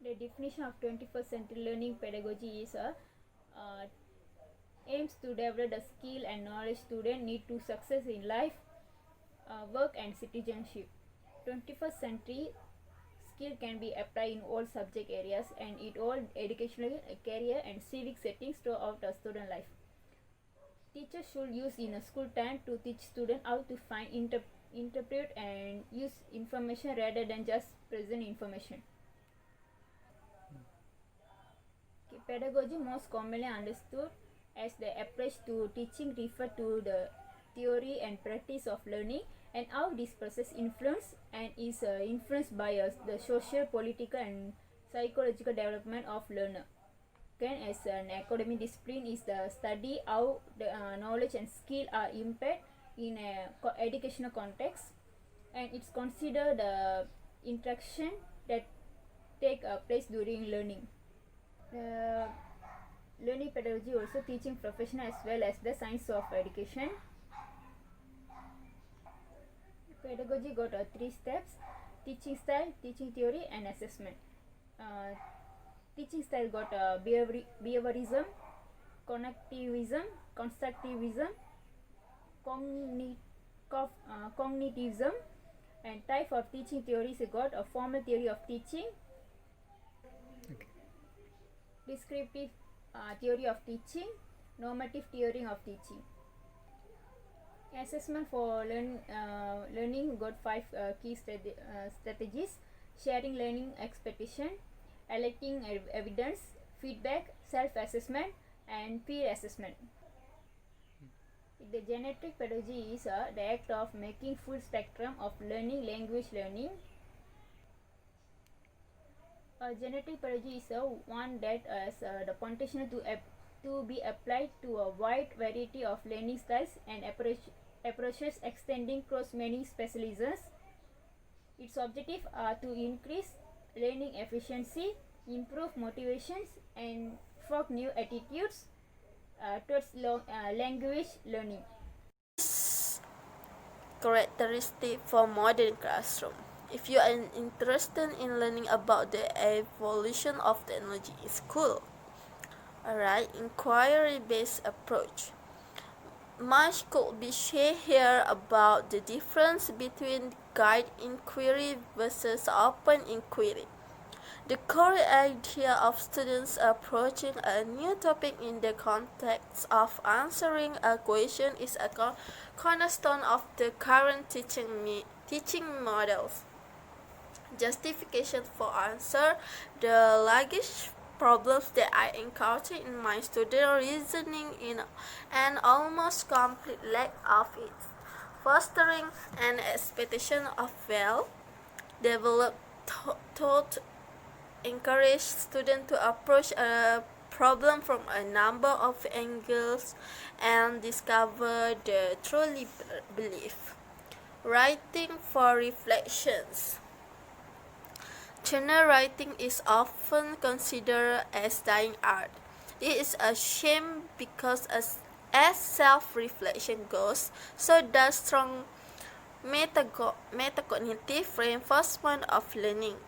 The definition of 21st century learning pedagogy is uh, aims to develop the skill and knowledge students need to success in life, work and citizenship. 21st century skill can be applied in all subject areas and in all educational, career and civic settings throughout a student life. Teachers should use in a school time to teach students how to find, interpret and use information rather than just present information. Pedagogy, most commonly understood as the approach to teaching, refer to the theory and practice of learning and how this process influence and is influenced by the social, political and psychological development of learner. Again, as an academic discipline is the study how the knowledge and skill are impaired in a educational context, and it's considered the interaction that take place during learning. Learning pedagogy also teaching professional as well as the science of education. Pedagogy got 3 steps: teaching style, teaching theory and assessment. Teaching style got behaviorism, connectivism, constructivism, cognitivism, and type of teaching theories got a formal theory of teaching, descriptive theory of teaching, normative theory of teaching. Assessment for learning got 5 key strategies: sharing learning expectation, electing evidence, feedback, self-assessment, and peer assessment. The genetic pedagogy is the act of making full spectrum of learning, language learning. Genetic pedagogy is one that has the potential to be applied to a wide variety of learning styles and approaches extending across many specialisms. Its objective are to increase learning efficiency, improve motivations, and forge new attitudes towards language learning. Characteristic for modern classroom. If you are interested in learning about the evolution of technology in school, alright, inquiry-based approach. Much could be shared here about the difference between guided inquiry versus open inquiry. The core idea of students approaching a new topic in the context of answering a question is a cornerstone of the current teaching models. Justification for answer: the language problems that I encounter in my student reasoning in an almost complete lack of it, fostering an expectation of well-developed thought, encourage students to approach a problem from a number of angles and discover the true belief. Writing for reflections. Journal writing is often considered as dying art. It is a shame because as self-reflection goes, so does strong metacognitive reinforcement of learning.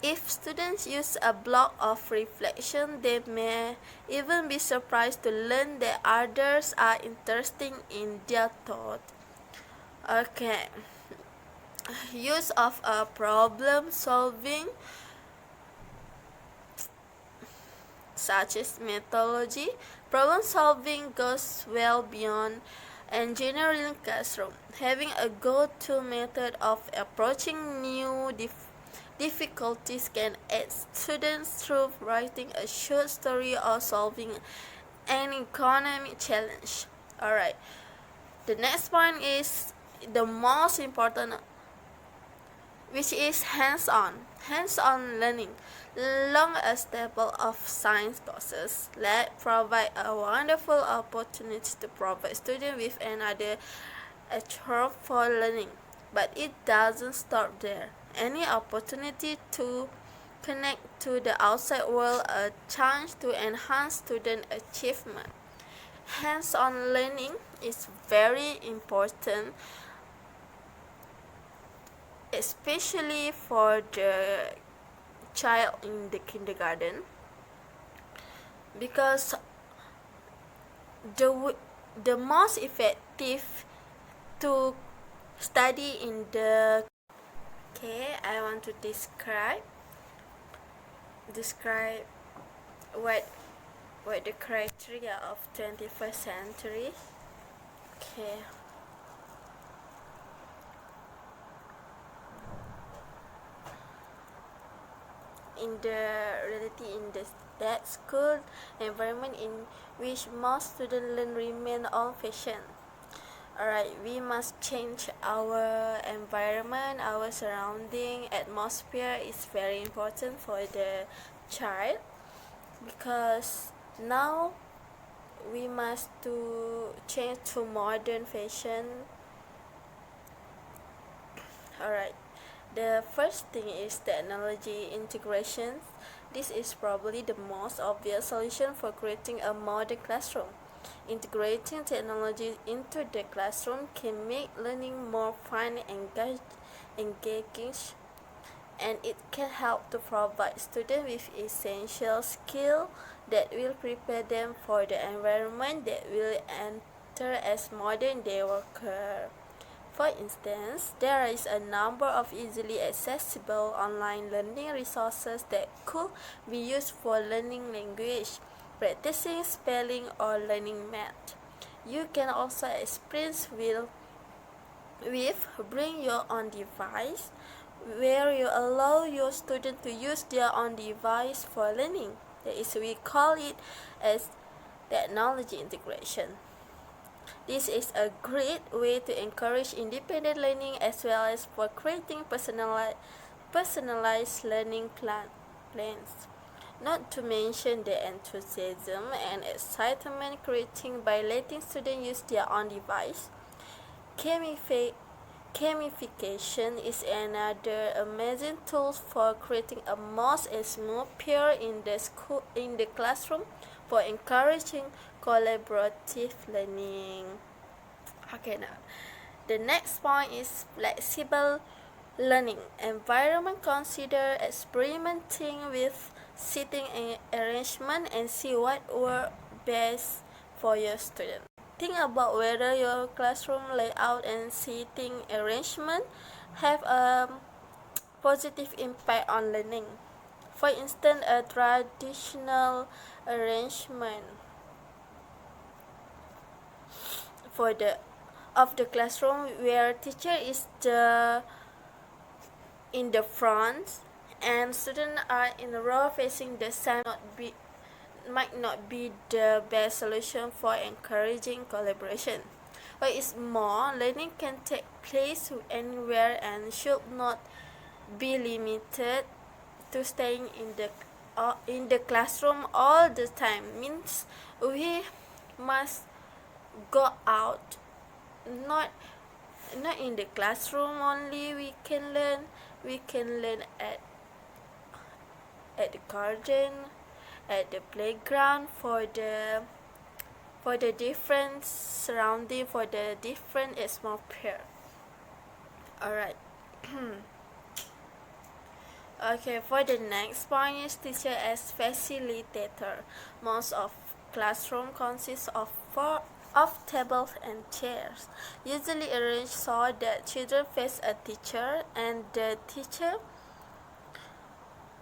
If students use a block of reflection, they may even be surprised to learn that others are interested in their thought. Okay. Use of a problem solving, such as methodology. Problem solving goes well beyond engineering classroom. Having a go-to method of approaching new difficulties can aid students through writing a short story or solving an economic challenge. Alright, the next point is the most important, which is hands-on learning. Long a staple of science courses, lab provide a wonderful opportunity to provide students with another trope for learning, but it doesn't stop there. Any opportunity to connect to the outside world, a chance to enhance student achievement. Hands-on learning is very important, especially for the child in the kindergarten, because the most effective to study in the I want to describe what the criteria of 21st century. In the reality in that school environment in which most students learn remain old-fashioned. Alright, we must change our environment, our surrounding atmosphere is very important for the child, because now we must to change to modern fashion. Alright, the first thing is technology integration. This is probably the most obvious solution for creating a modern classroom. Integrating technology into the classroom can make learning more fun and engaging, and it can help to provide students with essential skills that will prepare them for the environment that will enter as modern day worker. For instance, there is a number of easily accessible online learning resources that could be used for learning language, practicing spelling, or learning math. You can also experience with Bring Your Own Device, where you allow your student to use their own device for learning. That is, we call it as technology integration. This is a great way to encourage independent learning as well as for creating personalized learning plans. Not to mention the enthusiasm and excitement creating by letting students use their own device. Gamification is another amazing tool for creating a more smooth peer in the classroom for encouraging collaborative learning. Okay, now the next point is flexible learning environment. Consider experimenting with seating arrangement and see what works best for your student. Think about whether your classroom layout and seating arrangement have a positive impact on learning. For instance, a traditional arrangement of the classroom where teacher is in the front and students are in a row facing the side might not be the best solution for encouraging collaboration. What is more, learning can take place anywhere and should not be limited to staying in the classroom all the time. Means we must go out, not in the classroom only. We can learn at the garden, at the playground, for the different surrounding, for the different atmosphere. Alright. Okay, for the next point is teacher as facilitator. Most of classroom consists of tables and chairs, usually arranged so that children face a teacher and the teacher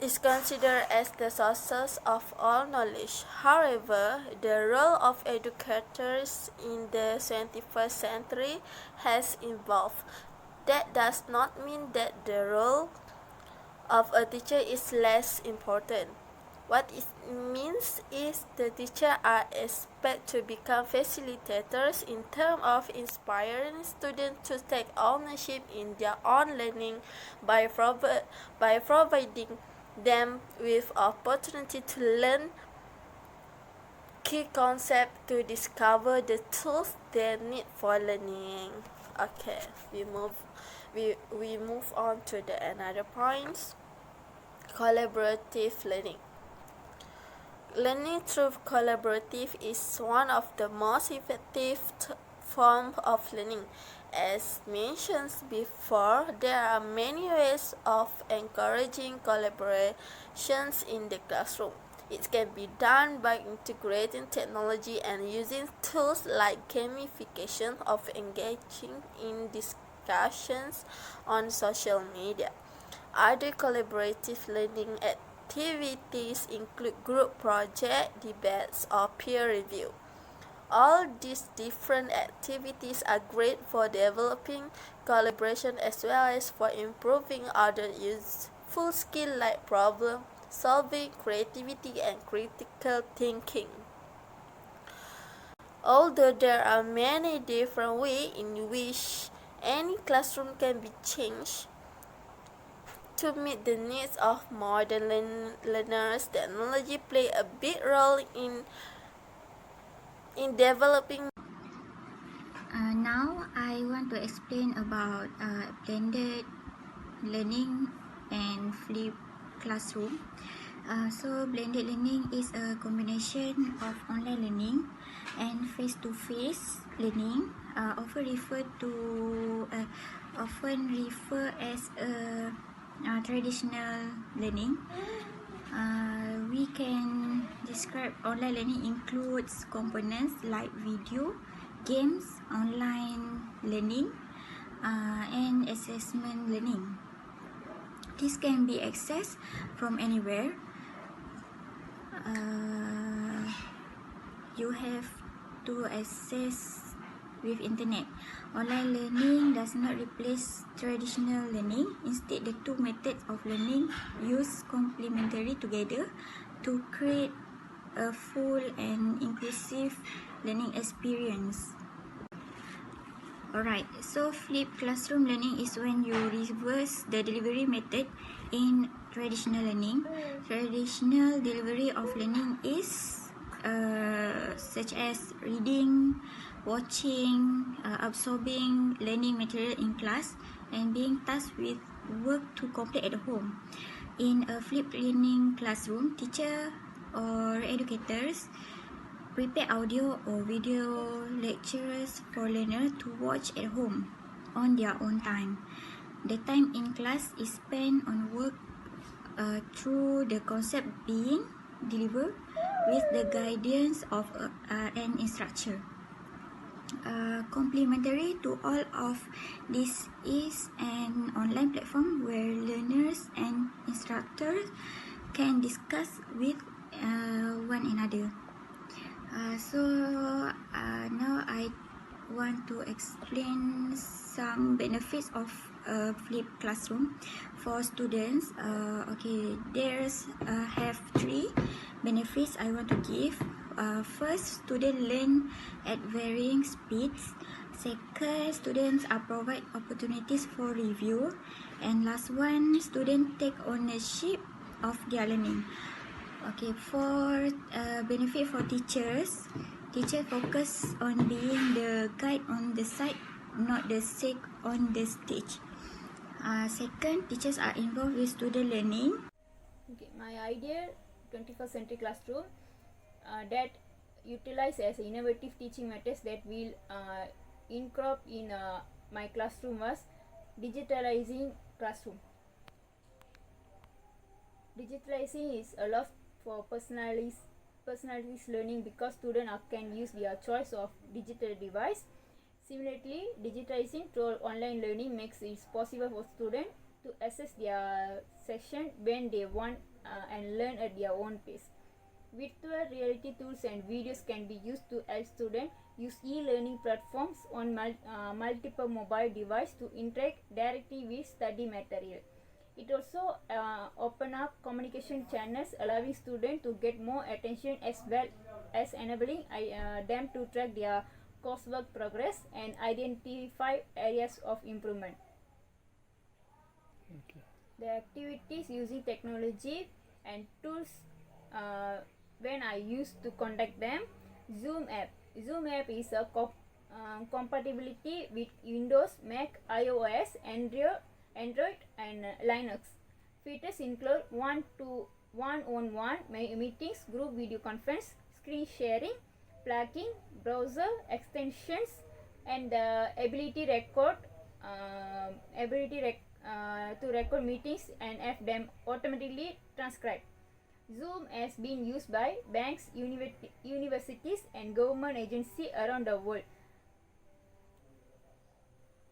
is considered as the source of all knowledge. However, the role of educators in the 21st century has evolved. That does not mean that the role of a teacher is less important. What it means is the teachers are expected to become facilitators in terms of inspiring students to take ownership in their own learning by providing them with opportunity to learn key concepts, to discover the tools they need for learning. Okay, we move on to the another points. Collaborative learning. Learning through collaborative is one of the most effective forms of learning. As mentioned before, there are many ways of encouraging collaborations in the classroom. It can be done by integrating technology and using tools like gamification of engaging in discussions on social media. Other collaborative learning activities include group projects, debates, or peer review. All these different activities are great for developing collaboration as well as for improving other useful skills like problem solving, creativity, and critical thinking. Although there are many different ways in which any classroom can be changed to meet the needs of modern learners, technology plays a big role in developing. Now I want to explain about blended learning and flipped classroom. So blended learning is a combination of online learning and face-to-face learning, often refer as a traditional learning. We can describe online learning includes components like video, games, online learning, and assessment learning. This can be accessed from anywhere. You have to access with internet. Online learning does not replace traditional learning. Instead, the two methods of learning use complementary together to create a full and inclusive learning experience. Alright, so flipped classroom learning is when you reverse the delivery method in traditional learning. Traditional delivery of learning is such as reading, watching, absorbing learning material in class, and being tasked with work to complete at home. In a flipped learning classroom, teacher or educators prepare audio or video lectures for learners to watch at home on their own time. The time in class is spent on work through the concept being delivered with the guidance of an instructor. Complementary to all of this is an online platform where learners and instructors can discuss with one another. Now I want to explain some benefits of a flipped classroom for students. There's have 3 benefits I want to give. First, students learn at varying speeds. Second, students are provided opportunities for review. And last one, students take ownership of their learning. For benefit for teachers, teachers focus on being the guide on the side, not the sake on the stage. Second, teachers are involved with student learning. Okay, my ideal 21st century classroom that utilize as innovative teaching methods that will incorporate in my classroom was digitalizing classroom. Digitalizing is a lot for personalized learning because students can use their choice of digital device. Similarly, digitizing through online learning makes it possible for students to access their session when they want and learn at their own pace. Virtual reality tools and videos can be used to help students use e-learning platforms on multiple mobile devices to interact directly with study material. It also open up communication channels, allowing students to get more attention as well as enabling them to track their coursework progress and identify areas of improvement. Okay. The activities using technology and tools when I used to conduct them. Zoom app. Zoom app is a compatibility with Windows, Mac, iOS, Android, and Linux. Features include one-on-one meetings, group video conference, screen sharing, plugging, browser extensions, and the to record meetings and have them automatically transcribed. Zoom has been used by banks, universities, and government agencies around the world.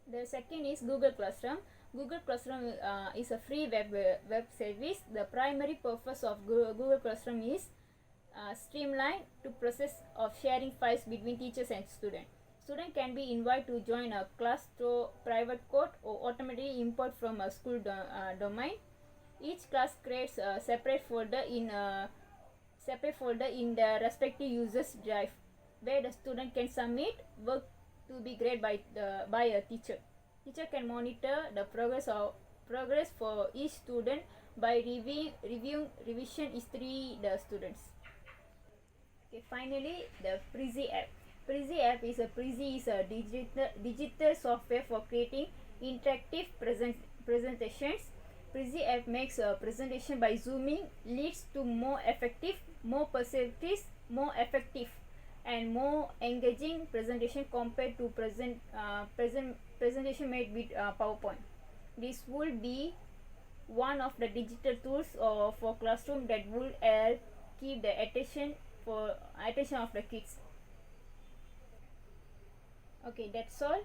The second is Google Classroom. Google Classroom is a free web service. The primary purpose of Google Classroom is streamline to process of sharing files between teachers and students. Student can be invited to join a class through private code or automatically import from a school domain. Each class creates a separate folder in the respective user's drive, where the student can submit work to be graded by a teacher. Teacher can monitor the progress for each student by reviewing revision history the students. Okay, finally the Prezi app. Prezi app is a digital software for creating interactive presentations. Prezi app makes a presentation by zooming, leads to more effective, more perceptive, more effective, and more engaging presentation compared to presentation made with PowerPoint. This will be one of the digital tools for classroom that will help keep the attention of the kids. Okay, that's all.